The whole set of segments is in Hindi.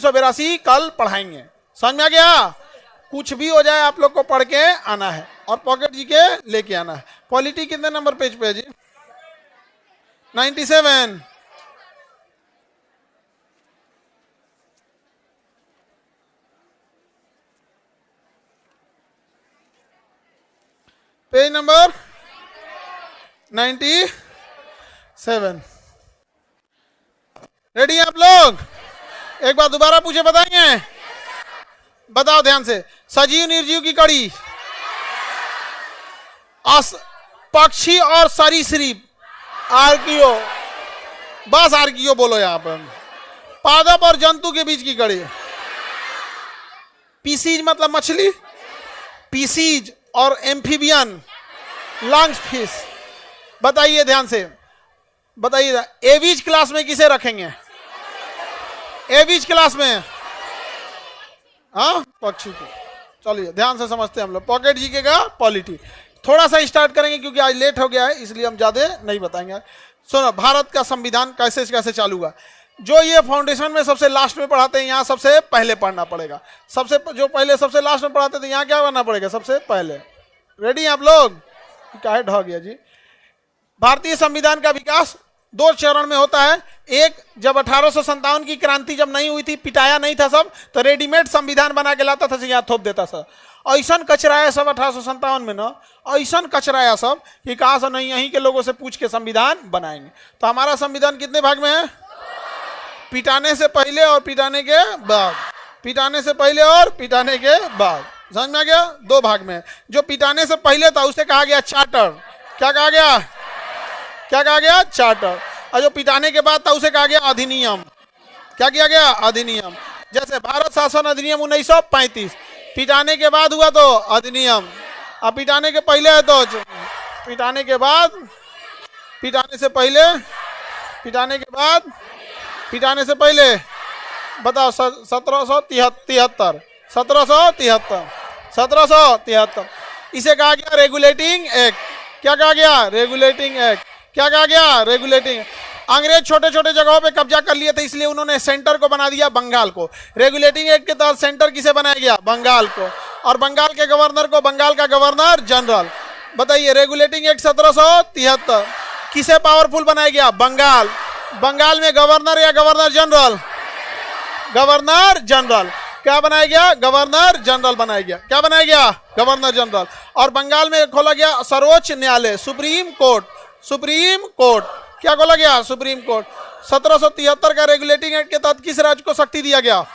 382 कल पढ़ाएंगे। समझ में आ गया? कुछ भी हो जाए आप लोग को पढ़ के आना है और पॉकेट जी के लेके आना है। पॉलिटी कितने नंबर पेज पे है जी? 97। Page number 97। रेडी आप लोग? एक बार दोबारा पूछे, बताएंगे? बताओ ध्यान से। सजीव निर्जीव की कड़ी, पक्षी और सरीसृप, आर्कियो, बस आर्कियो बोलो यहां पर। पादप और जंतु के बीच की कड़ी, पीसीज मतलब मछली, पीसीज और एम्फीबियन, लंग्स फिश। बताइए ध्यान से, बताइए एवीज क्लास में किसे रखेंगे? एवीज क्लास में हाँ पक्षी को। चलिए ध्यान से समझते हैं हम लोग। पॉकेट जीके का पॉलिटी थोड़ा सा स्टार्ट करेंगे क्योंकि आज लेट हो गया है, इसलिए हम ज्यादा नहीं बताएंगे। सुनो, भारत का संविधान कैसे कैसे चालू हुआ। जो ये फाउंडेशन में सबसे लास्ट में पढ़ाते हैं, यहाँ सबसे पहले पढ़ना पड़ेगा। जो पहले सबसे लास्ट में पढ़ाते थे, यहाँ क्या करना पड़ेगा? सबसे पहले। रेडी आप लोग? क्या ढह गया जी। भारतीय संविधान का विकास 2 चरण में होता है। एक, जब 1857 की क्रांति जब नहीं हुई थी, पिटाया नहीं था सब, तो रेडीमेड संविधान बना के लाता था, यहाँ थोप देता था। ऐसा कचराया सब 1857 में ना, ऐसा कचराया सब कि कहा से नहीं, यहीं के लोगों से पूछ के संविधान बनाएंगे। तो हमारा संविधान कितने भाग में है? पिटाने से पहले और पिटाने के बाद। पिटाने से पहले और पिटाने के बाद। समझ में आ गया? 2 भाग में। जो पिटाने से पहले था उसे कहा गया चार्टर। क्या कहा गया? क्या कहा गया? चार्टर। और जो पिटाने के बाद था उसे कहा गया अधिनियम। क्या किया गया? अधिनियम। जैसे भारत शासन अधिनियम 1935, पिटाने के बाद हुआ तो अधिनियम। अब पिटाने के पहले है तो पिटाने के बाद, पिटाने से पहले, पिटाने के बाद, पिटाने से पहले। बताओ 1773, 1773। इसे कहा गया रेगुलेटिंग एक्ट। क्या कहा गया? Regulating act. क्या कहा गया? रेगुलेटिंग। अंग्रेज छोटे छोटे जगहों पे कब्जा कर लिए थे, इसलिए उन्होंने सेंटर को बना दिया बंगाल को। रेगुलेटिंग एक्ट के तहत सेंटर किसे बनाया गया? बंगाल को। और बंगाल के गवर्नर को बंगाल का गवर्नर जनरल। बताइए, रेगुलेटिंग एक्ट 1773 किसे पावरफुल बनाया गया? बंगाल। बंगाल में गवर्नर या गवर्नर जनरल? Governor general. क्या बनाया गया? गवर्नर जनरल बनाया गया। क्या बनाया गया? Governor general. और बंगाल में खोला गया सर्वोच्च न्यायालय, सुप्रीम कोर्ट। Supreme court. क्या खोला गया? Supreme court. 1773 का रेगुलेटिंग एक्ट के तहत किस राज्य को शक्ति दिया गया?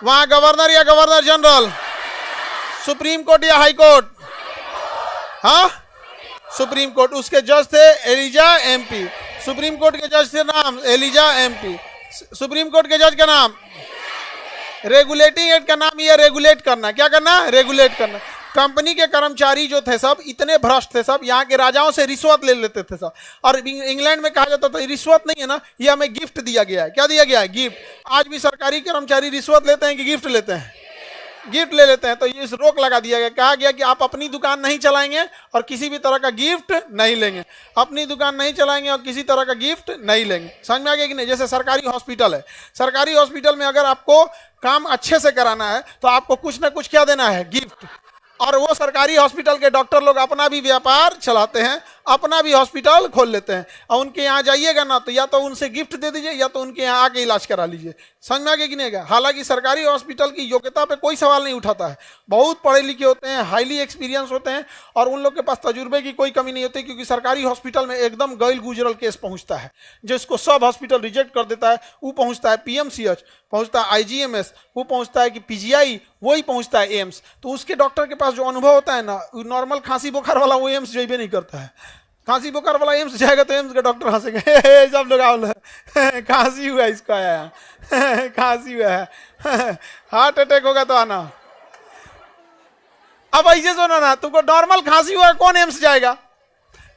वहां गवर्नर या गवर्नर जनरल? सुप्रीम कोर्ट या हाई कोर्ट? हाँ, सुप्रीम कोर्ट। उसके जज थे एलिजा एमपी। सुप्रीम कोर्ट के जज थे नाम एलिजा एमपी। सुप्रीम कोर्ट के जज का नाम। रेगुलेटिंग एक्ट का नाम ये रेगुलेट करना। क्या करना? रेगुलेट करना। कंपनी के कर्मचारी जो थे सब इतने भ्रष्ट थे सब, यहाँ के राजाओं से रिश्वत ले लेते थे सब। और इंग्लैंड में कहा जाता था रिश्वत नहीं है ना, ये हमें गिफ्ट दिया गया है। क्या दिया गया है? गिफ्ट। आज भी सरकारी कर्मचारी रिश्वत लेते हैं कि गिफ्ट लेते हैं? गिफ्ट ले लेते हैं। तो ये रोक लगा दिया गया। कहा गया कि आप अपनी दुकान नहीं चलाएंगे और किसी भी तरह का गिफ्ट नहीं लेंगे। अपनी दुकान नहीं चलाएंगे और किसी तरह का गिफ्ट नहीं लेंगे। समझ में आ गया कि नहीं? जैसे सरकारी हॉस्पिटल है, सरकारी हॉस्पिटल में अगर आपको काम अच्छे से कराना है तो आपको कुछ ना कुछ क्या देना है? गिफ्ट। और वो सरकारी हॉस्पिटल के डॉक्टर लोग अपना भी व्यापार चलाते हैं, अपना भी हॉस्पिटल खोल लेते हैं। और उनके यहाँ जाइएगा ना तो या तो उनसे गिफ्ट दे दीजिए या तो उनके यहाँ आके इलाज करा लीजिए। समझ में आ गया कि नहीं? हालांकि सरकारी हॉस्पिटल की योग्यता पे कोई सवाल नहीं उठाता है। बहुत पढ़े लिखे होते हैं, हाईली एक्सपीरियंस होते हैं और उन लोग के पास तजुर्बे की कोई कमी नहीं होती, क्योंकि सरकारी हॉस्पिटल में एकदम गैल गुजरल केस पहुँचता है। जिसको सब हॉस्पिटल रिजेक्ट कर देता है वो पहुँचता है PMCH, पहुँचता है IGMS, वो पहुँचता है कि PGI, वही पहुँचता है एम्स। तो उसके डॉक्टर के पास जो अनुभव होता है ना, नॉर्मल खांसी बुखार वाला वो एम्स जाइबे नहीं करता है। खांसी बुखार वाला एम्स जाएगा तो एम्स के डॉक्टर हंसेंगे, सब लोग आओ खांसी हुआ है, इसको आया खांसी हुआ है, हार्ट अटैक होगा तो आना। अब ऐसे सुनो ना, तुमको नॉर्मल खांसी हुआ है, कौन एम्स जाएगा?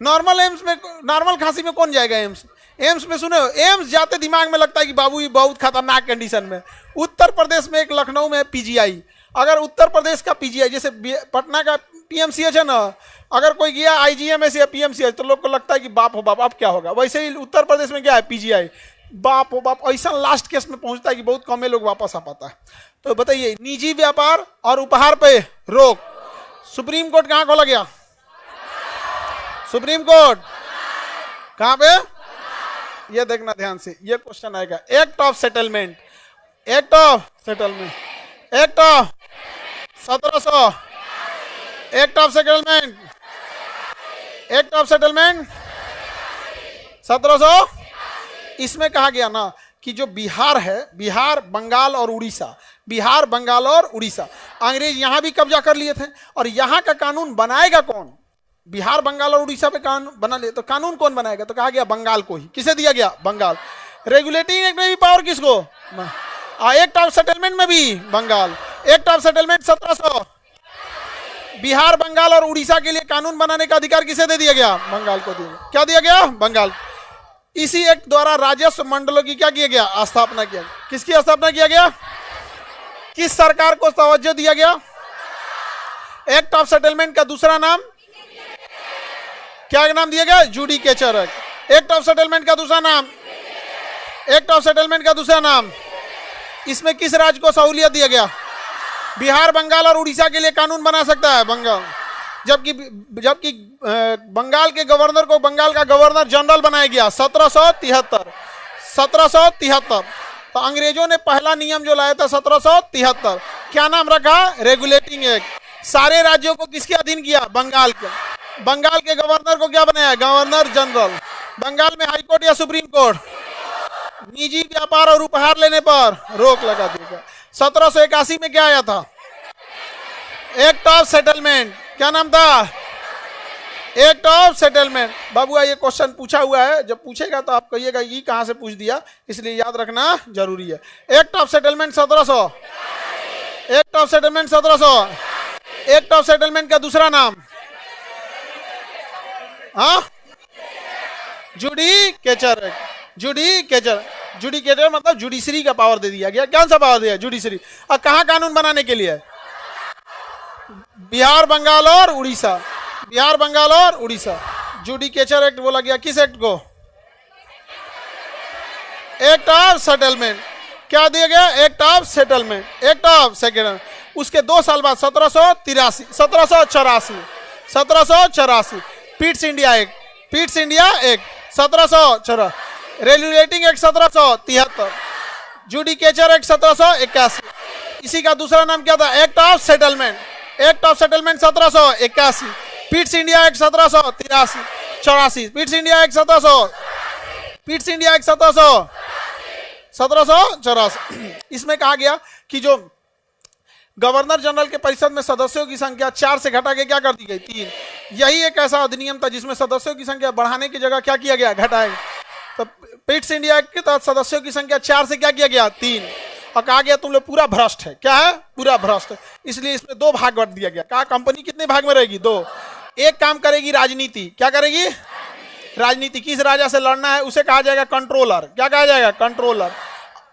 नॉर्मल एम्स में, नॉर्मल खांसी में कौन जाएगा एम्स? एम्स में सुनो, एम्स जाते दिमाग में लगता है कि बाबू ये बहुत खतरनाक कंडीशन में। उत्तर प्रदेश में एक लखनऊ में PGI, अगर उत्तर प्रदेश का PGI जैसे पटना का PMCH है ना, अगर कोई गया IGMS या PMCH तो लोग को लगता है कि बाप हो बाप अब क्या होगा। वैसे ही उत्तर प्रदेश में क्या है? PGI। बाप ओ बाप, ऐसा लास्ट केस में पहुंचता है कि बहुत कम लोग वापस आ पाता है। तो बताइए, निजी व्यापार और उपहार पे रोक, सुप्रीम कोर्ट कहां खोला गया? सुप्रीम कोर्ट कहां पे? ये देखना ध्यान से, ये क्वेश्चन आएगा। Act of settlement, act of settlement, act of 1700, act of settlement, act of settlement 1700। इसमें कहा गया ना कि जो बिहार है, बिहार, बंगाल और उड़ीसा, बिहार, बंगाल और उड़ीसा, अंग्रेज यहां भी कब्जा कर लिए थे। और यहां का कानून बनाएगा कौन? बिहार, बंगाल और उड़ीसा पे कानून बना लिए, तो कानून कौन बनाएगा? तो कहा गया बंगाल को ही। किसे दिया गया? बंगाल। रेगुलेटिंग एक्ट में भी पावर किसको? एक्ट ऑफ सेटलमेंट में भी Bengal. Act of settlement 1700, Bihar, Bengal और उड़ीसा के लिए कानून बनाने का अधिकार किसे दे दिया गया? बंगाल को दिया गया। क्या दिया गया? बंगाल। इसी एक्ट द्वारा राजस्व मंडलों की क्या किया गया? स्थापना किया गया। किसकी स्थापना किया गया? किस सरकार को तवज्जो दिया गया? एक्ट ऑफ सेटलमेंट का दूसरा नाम क्या नाम दिया गया? Judicature act. Act of settlement का दूसरा नाम, एक्ट ऑफ सेटलमेंट का दूसरा नाम। इसमें किस राज्य को सहूलियत दिया गया? बिहार, बंगाल और उड़ीसा के लिए कानून बना सकता है बंगाल। जबकि बंगाल के गवर्नर को बंगाल का गवर्नर जनरल बनाया गया 1773। 1773 तो अंग्रेजों ने पहला नियम जो लाया था 1773, क्या नाम रखा? Regulating act. सारे राज्यों को किसके अधीन किया? बंगाल के। बंगाल के गवर्नर को क्या बनाया? Governor general. बंगाल में हाईकोर्ट या सुप्रीम कोर्ट? निजी व्यापार और उपहार लेने पर रोक लगा दी गई। 1781 में क्या आया था? Act of settlement. क्या नाम था? Act of settlement. बाबू ये क्वेश्चन पूछा हुआ है, जब पूछेगा तो आप कहिएगा ये कहां से पूछ दिया, इसलिए याद रखना जरूरी है। Act of settlement 1700, act of settlement 1700। Act of settlement का दूसरा नाम जुडिकेचर एक्ट। जुडिकेचर, जुडिकेचर मतलब जुडिशरी का पावर दे दिया गया। कौन सा पावर दिया? जुडिशरी। और कहां कानून बनाने के लिए? बिहार, बंगाल और उड़ीसा। बिहार, बंगाल और उड़ीसा। जुडिकेचर एक्ट बोला गया किस एक्ट को? Act of settlement. क्या दिया गया? Act of settlement, act of settlement. उसके 2 साल बाद 1784 Pitt's India act, Pitt's India act 1784। Regulating act 1773, judicature act 1781। इसी का दूसरा नाम क्या था? Act of settlement. Act of settlement 1781। Pitt's India act 1784। Pitt's India act 1700, Pitt's India act 1784। इसमें कहा गया कि जो गवर्नर जनरल के परिषद में सदस्यों की संख्या 4 से घटा के क्या कर दी गई? 3। यही एक ऐसा अधिनियम था जिसमें सदस्यों की संख्या बढ़ाने की जगह क्या किया गया? घटाया। तो पीट्स इंडिया एक्ट के तहत सदस्यों की संख्या 4 से क्या किया गया? 3। और कहा गया तुम लोग पूरा भ्रष्ट है। क्या है? पूरा भ्रष्ट है। इसलिए इसमें 2 भाग बांट दिया गया। कहा कंपनी कितने भाग में रहेगी? 2। एक काम करेगी राजनीति। क्या करेगी? राजनीति। किस राजा से लड़ना है उसे कहा जाएगा कंट्रोलर। क्या कहा जाएगा? कंट्रोलर।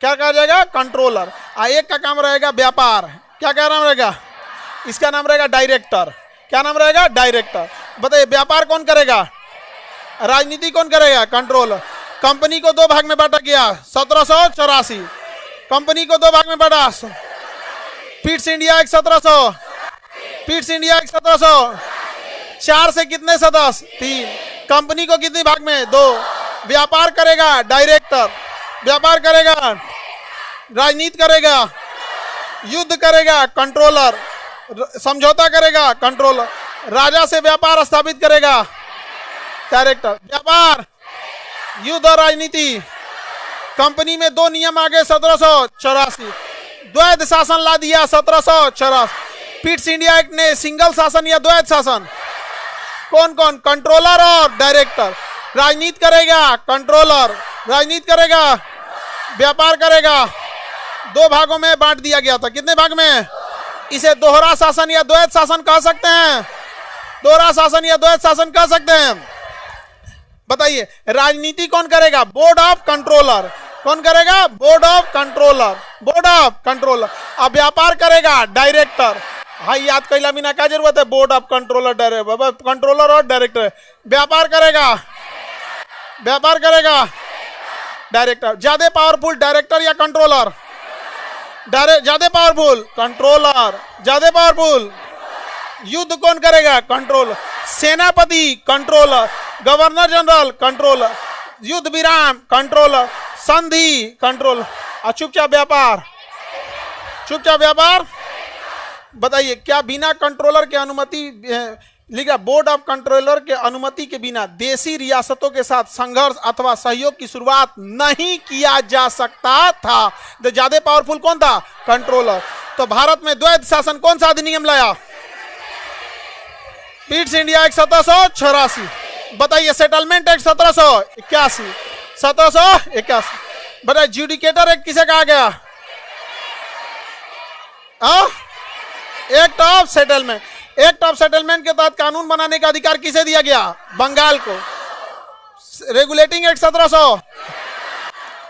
क्या कहा जाएगा? कंट्रोलर। एक का काम रहेगा व्यापार। क्या नाम रहेगा? इसका नाम रहेगा डायरेक्टर। क्या नाम रहेगा? डायरेक्टर। बताइए व्यापार कौन करेगा? राजनीति कौन करेगा? कंट्रोलर। कंपनी को 2 भाग में बांटा गया 1784। कंपनी को 2 भाग में बांटा। Pitt's India act 1700, Pitt's India act 1700। 4 से कितने सदस्य? 3। कंपनी को कितने भाग में? 2। व्यापार करेगा डायरेक्टर, व्यापार करेगा, राजनीति करेगा, युद्ध करेगा कंट्रोलर, समझौता करेगा कंट्रोलर, राजा से व्यापार स्थापित करेगा डायरेक्टर। व्यापार, युद्ध और राजनीति। कंपनी में 2 नियम आ गए 1784। द्वैध शासन ला दिया 1784। पीट्स इंडिया एक्ट ने सिंगल शासन या द्वैध शासन? कौन कौन? कंट्रोलर और डायरेक्टर। राजनीति करेगा कंट्रोलर, राजनीति करेगा, व्यापार करेगा। 2 भागों में बांट दिया गया था। कितने भाग में? इसे दोहरा शासन या द्वैध शासन कह सकते हैं। दोहरा शासन या द्वैध शासन कह सकते हैं। बताइए राजनीति कौन करेगा? Board of controller. कौन करेगा? Board of controller, board of controller. अब व्यापार करेगा डायरेक्टर। हाँ याद कैला बिना क्या जरूरत है? Board of controller, director, controller और डायरेक्टर। व्यापार करेगा, व्यापार करेगा डायरेक्टर। ज्यादा पावरफुल डायरेक्टर या कंट्रोलर? ज्यादा पावरफुल कंट्रोलर। ज्यादा पावरफुल युद्ध कौन करेगा? कंट्रोलर। सेनापति कंट्रोलर, गवर्नर जनरल कंट्रोलर, युद्ध विराम कंट्रोलर, संधि कंट्रोलर, और चुपचाप व्यापार। चुपचाप व्यापार। बताइए क्या बिना कंट्रोलर के अनुमति लिखा, बोर्ड ऑफ कंट्रोलर के अनुमति के बिना देशी रियासतों के साथ संघर्ष अथवा सहयोग की शुरुआत नहीं किया जा सकता था। तो ज्यादा पावरफुल कौन था? कंट्रोलर। तो भारत में द्वैध शासन कौन सा अधिनियम लाया? Pitt's India act 1784। बताइए सेटलमेंट एक्ट 1781। 1781। बताइए जुडिकेटर एक्ट किसे कहा गया? Act of settlement. Act of settlement के तहत कानून बनाने का अधिकार किसे दिया गया? बंगाल को। Regulating act 1700।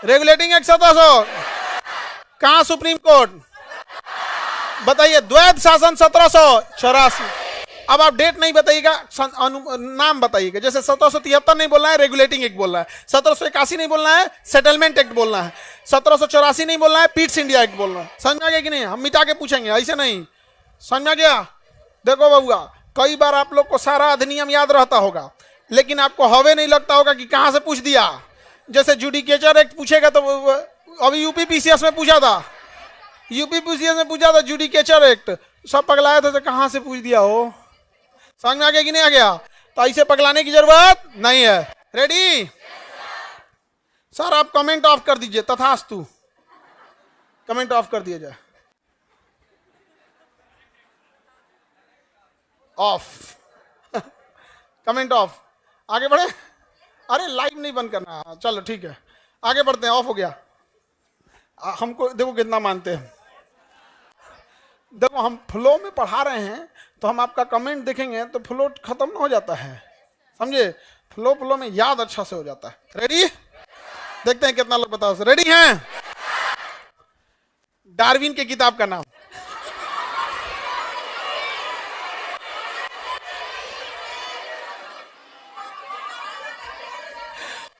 रेगुलेटिंग एक्ट 1700 कहां? Supreme court. बताइए द्वैध शासन 1784। अब आप डेट नहीं बताइएगा, नाम बताइएगा। जैसे 1773 नहीं बोलना है, रेगुलेटिंग एक्ट बोलना है। 1781 नहीं बोलना है, सेटलमेंट एक्ट बोलना है। 1784 नहीं बोलना है, पीट्स इंडिया एक्ट बोलना है। समझ में आ गया कि नहीं? हम मिटा के पूछेंगे, ऐसे नहीं। समझ में आ गया? देखो बबुआ, कई बार आप लोग को सारा अधिनियम याद रहता होगा, लेकिन आपको हवे नहीं लगता होगा कि कहां से पूछ दिया। जैसे जुडिकेचर एक्ट पूछेगा तो अभी यूपी पीसीएस में पूछा था, यूपी पीसीएस में पूछा था जुडिकेचर एक्ट, सब पगलाए थे तो कहां से पूछ दिया हो। समझ में आ गया कि नहीं आ गया? तो ऐसे पगलाने की जरूरत नहीं है। रेडी? सर आप कमेंट ऑफ कर दीजिए, तथास्तु। कमेंट ऑफ कर दिया जाए। ऑफ। Comment of. आगे बढ़े। अरे लाइव नहीं बंद करना। चलो ठीक है, आगे बढ़ते हैं। ऑफ हो गया। हमको देखो कितना मानते हैं। देखो हम फ्लो में पढ़ा रहे हैं, तो हम आपका कमेंट देखेंगे तो फ्लो खत्म ना हो जाता है, समझे? फ्लो में याद अच्छा से हो जाता है। रेडी? देखते हैं कितना लोग बताओ। रेडी हैं? डार्विन की किताब का नाम।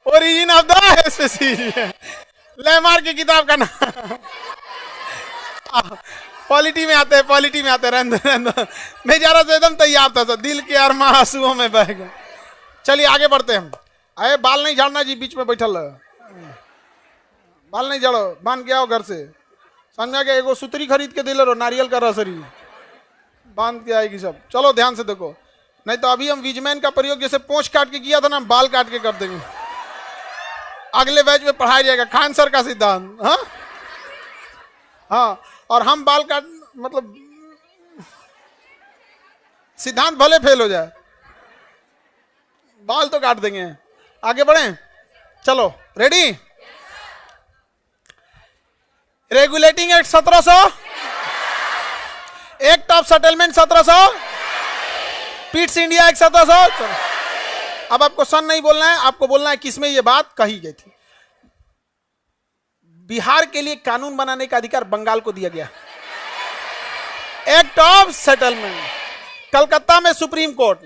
Origin of the species. Lamarck की किताब का नाम। पॉलिटी में आते हैं, पॉलिटी में आते हैं। मैं जा रहा था एकदम तैयार था, दिल के अरमां आंसुओं में बह गए। चलिए आगे बढ़ते हैं। अरे बाल नहीं झाड़ना जी, बीच में बैठल बाल नहीं झाड़ो, बांध के आओ घर से। समझा के एगो सुतरी खरीद के दिल रहो, नारियल का रसरी बांध के आएगी सब। चलो ध्यान से देखो, नहीं तो अभी हम विजमैन का प्रयोग जैसे पोंछ काट के किया था ना, बाल काट के कर देंगे। अगले बैच में पढ़ाया जाएगा खान सर का सिद्धांत। हाँ हाँ, और हम बाल काट मतलब सिद्धांत भले फेल हो जाए, बाल तो काट देंगे। आगे बढ़े। चलो ready? Regulating act 1700, act of settlement 1700, Pitt's India act 1700। अब आपको सन नहीं बोलना है, आपको बोलना है किसमें ये बात कही गई थी। बिहार के लिए कानून बनाने का अधिकार बंगाल को दिया गया। Act of settlement. कलकत्ता में supreme court.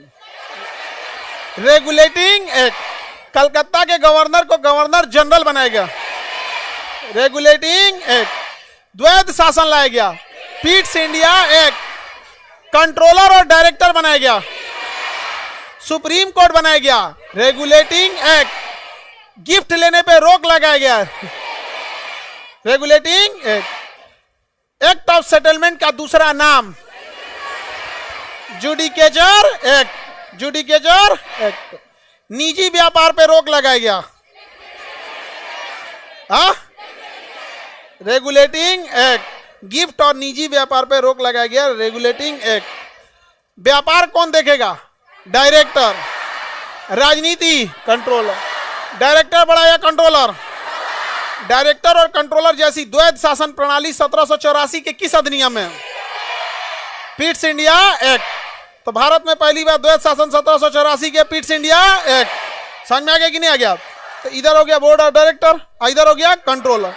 Regulating act, Calcutta के गवर्नर को गवर्नर जनरल बनाया गया। Regulating act. द्वैध शासन लाया गया। Pitt's India act. कंट्रोलर और डायरेक्टर बनाया गया। सुप्रीम कोर्ट बनाया गया। Regulating act. गिफ्ट लेने पे रोक लगाया गया। Regulating act. Act of settlement का दूसरा नाम जुडिकेचर एक्ट। Judicature act. निजी व्यापार पे रोक लगाया गया। हाँ, रेगुलेटिंग एक्ट। गिफ्ट और निजी व्यापार पे रोक लगाया गया। Regulating act. व्यापार कौन देखेगा? डायरेक्टर। राजनीति कंट्रोलर। डायरेक्टर बड़ा या कंट्रोलर? डायरेक्टर और कंट्रोलर जैसी द्वैध शासन प्रणाली 1784 के किस अधिनियम में? Pitt's India act. तो भारत में पहली बार द्वैध शासन 1784 के पीट्स इंडिया एक्ट। समझ में आ गया कि नहीं आ गया? तो इधर हो गया बोर्ड ऑफ डायरेक्टर, इधर हो गया कंट्रोलर।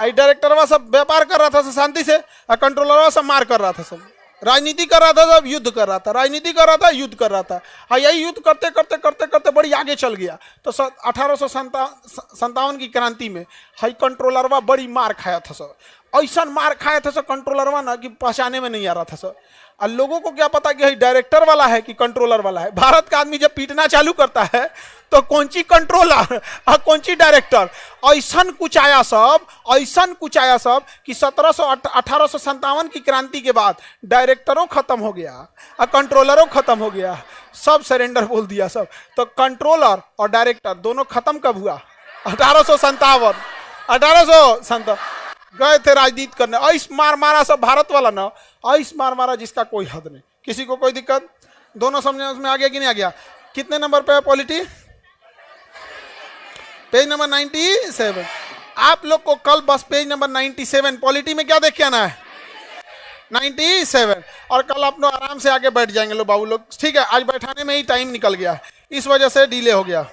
डायरेक्टर सब व्यापार कर रहा था शांति से, और कंट्रोलर सब मार कर रहा था सब। राजनीति कर रहा था, सब युद्ध कर रहा था, राजनीति कर रहा था, युद्ध कर रहा था। हाँ, यही युद्ध करते करते करते करते बड़ी आगे चल गया। तो 1857 की क्रांति में हाई कंट्रोलरवा बड़ी मार खाया था सर, ऐसा मार खाया था सर कंट्रोलरवा ना कि पहचाने में नहीं आ रहा था सर। और लोगों को क्या पता कि डायरेक्टर वाला है कि कंट्रोलर वाला है। भारत का आदमी जब पीटना चालू करता है तो कौन सी कंट्रोलर और कौन सी डायरेक्टर, ऐसा कुछ आया सब, ऐसा कुछ आया सब कि 1857 की क्रांति के बाद डायरेक्टरों खत्म हो गया और कंट्रोलरों खत्म हो गया, सब सरेंडर बोल दिया सब। तो कंट्रोलर और डायरेक्टर दोनों खत्म कब हुआ? 1857 गए थे राजनीति करने, ऐस मार मारा सब भारत वाला ना, ऐस मार मारा जिसका कोई हद नहीं। किसी को कोई दिक्कत? दोनों समझने में आ गया कि नहीं आ गया? कितने नंबर पे है पॉलिटी? Page number 97। आप लोग को कल बस पेज नंबर 97 पॉलिटी में क्या देख के आना है? 97। और कल आप लोग आराम से आगे बैठ जाएंगे लो बाबू लोग, ठीक है? आज बैठाने में ही टाइम निकल गया, इस वजह से डिले हो गया।